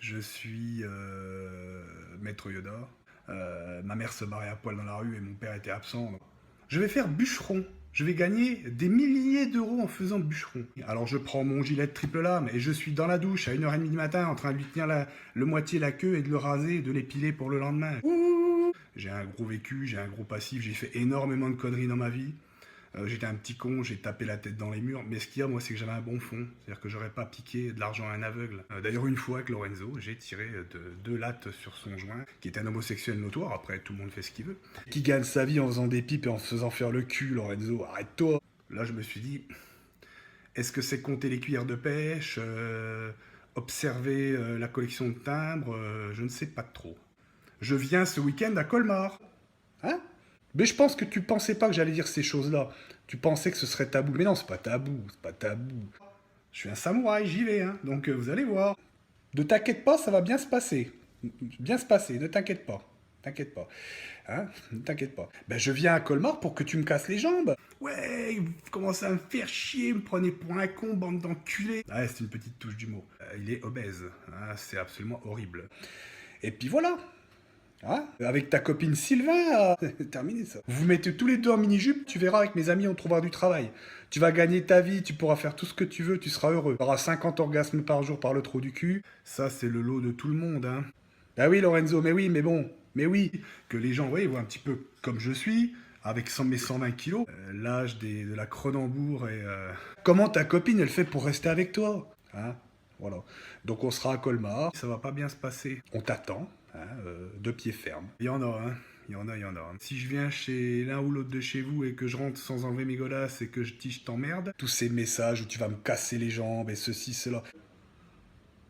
Je suis maître Yoda. Ma mère se barrait à poil dans la rue et mon père était absent. Donc, je vais faire bûcheron. Je vais gagner des milliers d'euros en faisant bûcheron. Alors je prends mon gilet de triple lame et je suis dans la douche à 1h30 du matin en train de lui tenir le moitié la queue et de le raser et de l'épiler pour le lendemain. Ouh, j'ai un gros vécu, j'ai un gros passif, j'ai fait énormément de conneries dans ma vie. J'étais un petit con, j'ai tapé la tête dans les murs, mais ce qu'il y a, moi, c'est que j'avais un bon fond. C'est-à-dire que j'aurais pas piqué de l'argent à un aveugle. D'ailleurs, une fois avec Lorenzo, j'ai tiré deux lattes sur son joint, qui est un homosexuel notoire, après tout le monde fait ce qu'il veut, qui gagne sa vie en faisant des pipes et en se faisant faire le cul, Lorenzo, arrête-toi. Là, je me suis dit, est-ce que c'est compter les cuillères de pêche, observer la collection de timbres, je ne sais pas trop. Je viens ce week-end à Colmar. Hein? Mais je pense que tu pensais pas que j'allais dire ces choses-là. Tu pensais que ce serait tabou. Mais non, c'est pas tabou, c'est pas tabou. Je suis un samouraï, j'y vais, hein. Donc vous allez voir. Ne t'inquiète pas, ça va bien se passer. Bien se passer, ne t'inquiète pas. T'inquiète pas. Hein? Ne t'inquiète pas. Ben je viens à Colmar pour que tu me casses les jambes. Ouais, vous commencez à me faire chier, me prenez pour un con, bande d'enculés. Ouais, c'est une petite touche d'humour. Il est obèse. Hein, c'est absolument horrible. Et puis voilà. Hein? Avec ta copine Sylvain, terminé ça. Vous mettez tous les deux en mini-jupe, tu verras, avec mes amis, on trouvera du travail. Tu vas gagner ta vie, tu pourras faire tout ce que tu veux, tu seras heureux. Tu auras 50 orgasmes par jour par le trou du cul. Ça, c'est le lot de tout le monde, hein. Ah oui, Lorenzo, mais oui, mais bon, mais oui. Que les gens, oui, voient un petit peu comme je suis, avec mes 120 kilos, l'âge de la Cronenbourg et... Comment ta copine, elle fait pour rester avec toi? Hein? Voilà. Donc on sera à Colmar. Ça va pas bien se passer. On t'attend, hein, de pied ferme. Il y en a, hein. Il y en a, il y en a. Si je viens chez l'un ou l'autre de chez vous et que je rentre sans enlever mes godasses et que je dis je t'emmerde, tous ces messages où tu vas me casser les jambes et ceci, cela.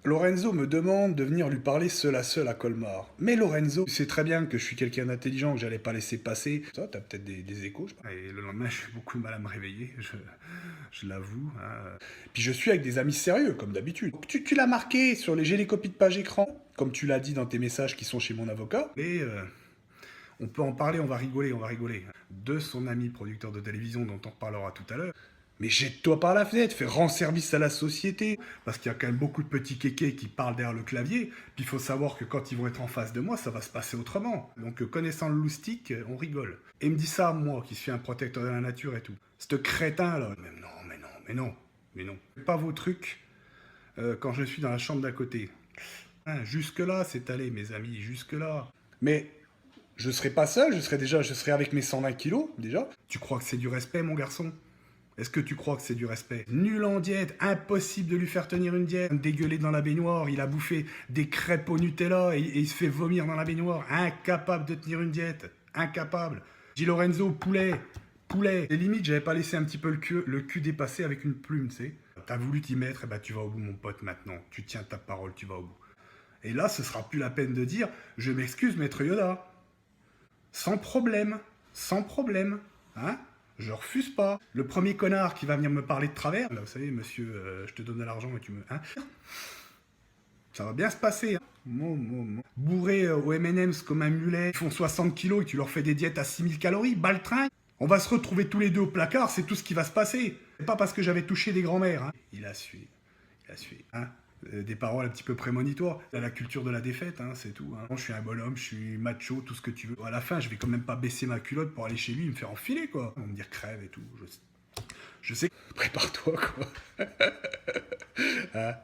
Lorenzo me demande de venir lui parler seul à Colmar. Mais Lorenzo, tu sais très bien que je suis quelqu'un d'intelligent, que j'allais pas laisser passer. Ça, t'as peut-être des échos, je sais pas. Et le lendemain, j'ai beaucoup de mal à me réveiller, je l'avoue. Hein. Puis je suis avec des amis sérieux, comme d'habitude. Tu l'as marqué sur les j'ai les copies de page écran, comme tu l'as dit dans tes messages qui sont chez mon avocat. Et on peut en parler, on va rigoler, on va rigoler. De son ami producteur de télévision dont on reparlera tout à l'heure. Mais jette-toi par la fenêtre, fais rendre service à la société. Parce qu'il y a quand même beaucoup de petits kékés qui parlent derrière le clavier. Puis il faut savoir que quand ils vont être en face de moi, ça va se passer autrement. Donc connaissant le loustic, on rigole. Et il me dit ça, moi, qui suis un protecteur de la nature et tout. Ce crétin là. Mais non, mais non, mais non, mais non. Pas vos trucs quand je suis dans la chambre d'à côté. Hein, jusque-là, c'est allé, mes amis, jusque-là. Mais je serai pas seul, je serai avec mes 120 kilos, déjà. Tu crois que c'est du respect, mon garçon? Est-ce que tu crois que c'est du respect? Nul en diète, impossible de lui faire tenir une diète. Dégueulé dans la baignoire, il a bouffé des crêpes au Nutella et il se fait vomir dans la baignoire. Incapable de tenir une diète. Incapable. Dis Lorenzo, poulet, poulet. Et limite, j'avais pas laissé un petit peu le cul dépasser avec une plume, tu sais. T'as voulu t'y mettre, et bah tu vas au bout, mon pote, maintenant. Tu tiens ta parole, tu vas au bout. Et là, ce sera plus la peine de dire, je m'excuse, maître Yoda. Sans problème, sans problème. Hein? Je refuse pas. Le premier connard qui va venir me parler de travers, là, vous savez, monsieur, je te donne de l'argent et tu me... Hein? Ça va bien se passer. Hein? Bourré au M&M's comme un mulet, ils font 60 kilos et tu leur fais des diètes à 6000 calories, baltringue. On va se retrouver tous les deux au placard, c'est tout ce qui va se passer. C'est pas parce que j'avais touché des grands-mères. Hein? Il a su. Il a su. Hein? Des paroles un petit peu prémonitoires. La culture de la défaite, hein, c'est tout. Hein. Je suis un bonhomme, je suis macho, tout ce que tu veux. À la fin, je vais quand même pas baisser ma culotte pour aller chez lui et me faire enfiler, quoi. On va me dire crève et tout. Je sais. Prépare-toi, quoi. Hein?